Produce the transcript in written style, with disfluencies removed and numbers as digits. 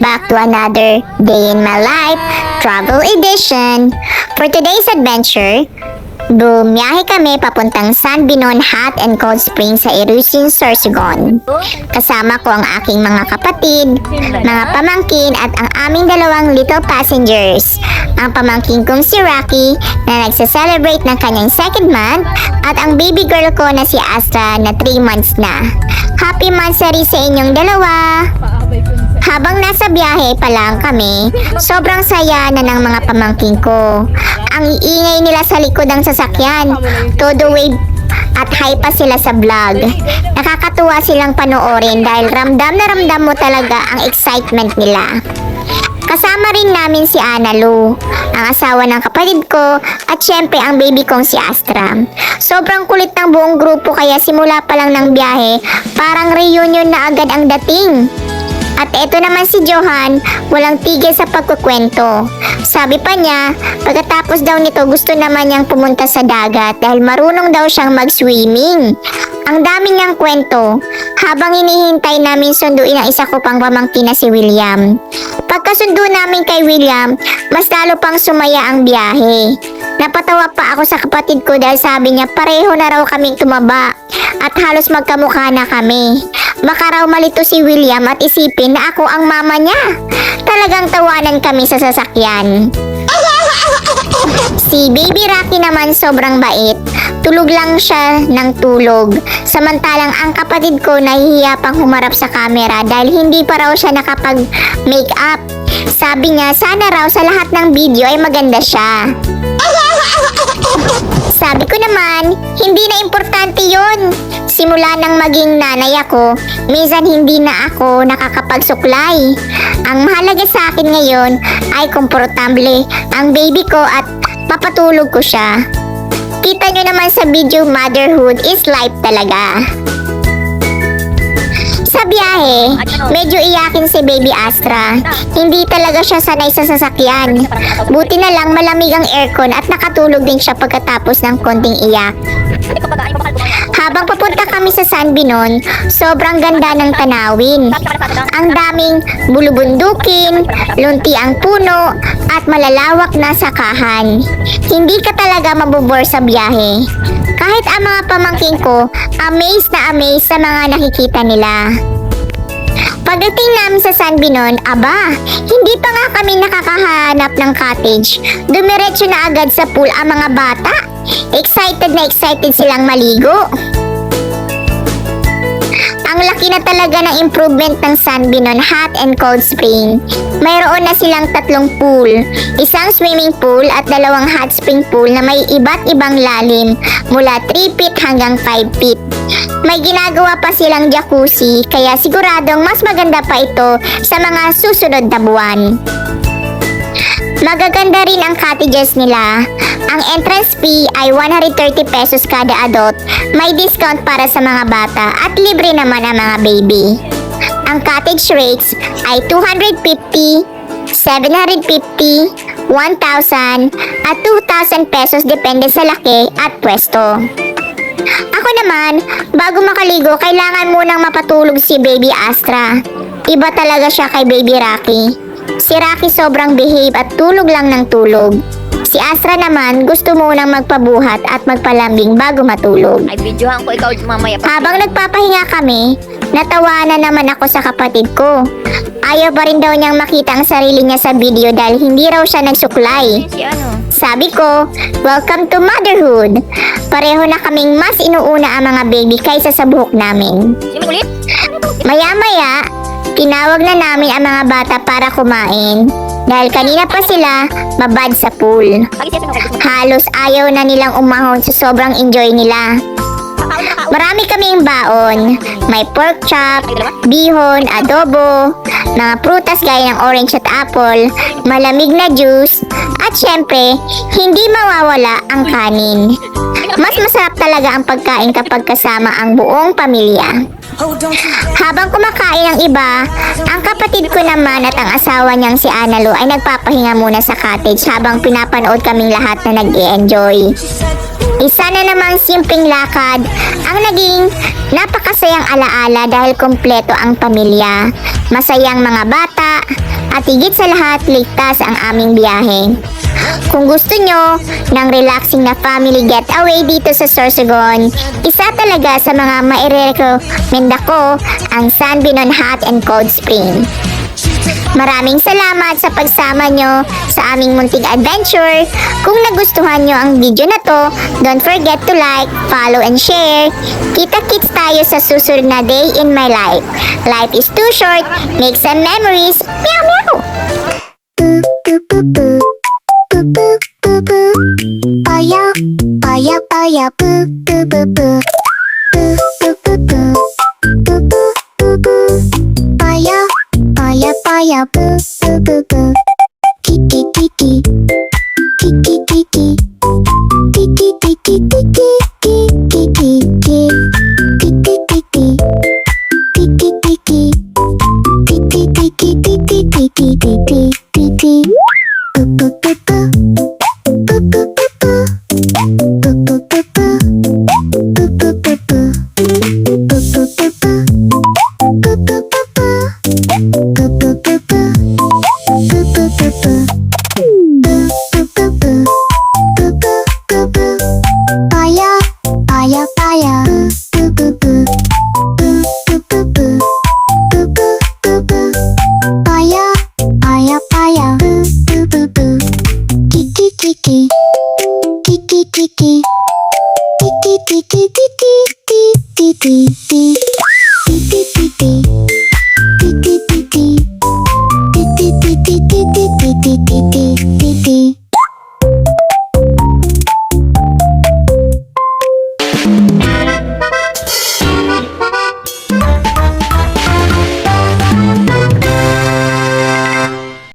Back to another day in my life, travel edition. For today's adventure, bumiyahe kami papuntang San Binon Hot and Cold Springs sa Irusin, Sorsogon. Kasama ko ang aking mga kapatid, mga pamangkin at ang aming dalawang little passengers. Ang pamangkin kong si Rocky na nagsa-celebrate ng kanyang second month at ang baby girl ko na si Astra na 3 months na. Happy monthsary sa inyong dalawa! Habang nasa biyahe pa lang kami, sobrang saya na ng mga pamangkin ko. Ang iingay nila sa likod ng sasakyan, todo wave at high pa sila sa vlog. Nakakatuwa silang panoorin dahil ramdam na ramdam mo talaga ang excitement nila. Kasama rin namin si Ana Lu, ang asawa ng kapatid ko, at syempre ang baby kong si Astra. Sobrang kulit ng buong grupo kaya simula pa lang ng biyahe, parang reunion na agad ang dating. At eto naman si Johan, walang tigil sa pagkukwento. Sabi pa niya, pagkatapos daw nito gusto naman niyang pumunta sa dagat dahil marunong daw siyang mag-swimming. Ang dami niyang kwento, habang hinihintay namin sunduin ang isa ko pang pamangkin na si William. Pagkasundo namin kay William, mas lalo pang sumaya ang biyahe. Napatawa pa ako sa kapatid ko dahil sabi niya pareho na raw kaming tumaba at halos magkamukha na kami. Baka raw malito si William at isipin na ako ang mama niya. Talagang tawanan kami sa sasakyan. Si Baby Rocky naman sobrang bait. Tulog lang siya ng tulog. Samantalang ang kapatid ko nahihiya pang humarap sa camera dahil hindi pa raw siya nakapag-makeup. Sabi niya sana raw sa lahat ng video ay maganda siya. Sabi ko naman, hindi na importante yun. Simula nang maging nanay ako, minsan hindi na ako nakakapagsuklay. Ang mahalaga sa akin ngayon ay komportable ang baby ko at papatulog ko siya. Kita nyo naman sa video, motherhood is life talaga. Sa biyahe, medyo iyakin si Baby Astra. Hindi talaga siya sanay sa sasakyan. Buti na lang malamig ang aircon at nakatulog din siya pagkatapos ng konting iyak. Habang papunta kami sa San Binon, sobrang ganda ng tanawin. Ang daming bulubundukin, lunti ang puno, at malalawak na sakahan. Hindi ka talaga mabubore sa biyahe. Kahit ang mga pamangkin ko, amazed na amazed sa mga nakikita nila. Pagdating namin sa San Binon, aba, hindi pa nga kami nakakahanap ng cottage. Dumiretso na agad sa pool ang mga bata. Excited na excited silang maligo. Ang laki na talaga ng improvement ng San Binon Hot and Cold Spring. Mayroon na silang 3 pool, isang swimming pool at 2 hot spring pool na may iba't ibang lalim mula 3 feet hanggang 5 feet. May ginagawa pa silang jacuzzi kaya siguradong mas maganda pa ito sa mga susunod na buwan. Magaganda rin ang cottages nila. Ang entrance fee ay 130 pesos kada adult. May discount para sa mga bata at libre naman ang mga baby. Ang cottage rates ay 250, 750, 1,000 at 2,000 pesos depende sa laki at pwesto. Ako naman, bago makaligo, kailangan munang mapatulog si Baby Astra. Iba talaga siya kay Baby Rocky. Si Rocky sobrang behave at tulog lang ng tulog. Si Astra naman gusto munang magpabuhat at magpalambing bago matulog. Ay, videohan ko ikaw mamaya. Habang nagpapahinga kami, natawanan naman ako sa kapatid ko. Ayaw pa rin daw niyang makita ang sarili niya sa video dahil hindi raw siya nagsuklay. Si ano? Sabi ko, welcome to motherhood. Pareho na kaming mas inuuna ang mga baby kaysa sa buhok namin. Sino ulit? Maya-maya, tinawag na namin ang mga bata para kumain. Dahil kanina pa sila babad sa pool. Halos ayaw na nilang umahon sa sobrang enjoy nila. Marami kaming baon. May pork chop, bihon, adobo, mga prutas gaya ng orange at apple, malamig na juice, at syempre, hindi mawawala ang kanin. Mas masarap talaga ang pagkain kapag kasama ang buong pamilya. Habang kumakain ang iba, ang kapatid ko naman at ang asawa niyang si Ana Lu ay nagpapahinga muna sa cottage habang pinapanood kaming lahat na nag-i-enjoy. Isa na namang simpleng lakad ang naging napakasayang alaala dahil kumpleto ang pamilya, masayang mga bata, at higit sa lahat ligtas ang aming biyahe. Kung gusto nyo ng relaxing na family getaway dito sa Sorsogon, isa talaga sa mga mairekomenda ko ang San Binon Hot and Cold Spring. Maraming salamat sa pagsama nyo sa aming munting adventure. Kung nagustuhan nyo ang video na to, don't forget to like, follow, and share. Kita-kits tayo sa susunod na day in my life. Life is too short. Make some memories. Meow meow! Paya, paya, paya, boo, boo, boo, boo. Boo, boo, boo, boo. Boo, boo, boo, boo. Paya, paya, paya, boo, boo, boo, boo. Kiki, kiki. Kiki, kiki. Kiki, kiki, kiki. Kiki, kiki. Kiki, kiki. Kiki, kiki. Kiki, kiki, kiki, kiki, kiki, kiki. Boo, boo, boo, boo. Boo, boo, boo, boo. Boo, boo, boo, boo. Boo, boo, boo, boo. Boo, boo, boo, boo. Boo, boo, boo, boo. Boo, boo, boo, boo. Boo, boo, boo, boo. Boo, boo, boo, boo. Boo, boo, boo, boo. Paya, paya, paya. Boo, boo, boo, boo. Boo, boo, boo, boo. Boo, boo, boo, boo. Paya, paya, paya. Boo, boo, boo, boo. Kiki, kiki. Kiki, kiki. Kiki, kiki, kiki, kiki, kiki, kiki, kiki, kiki.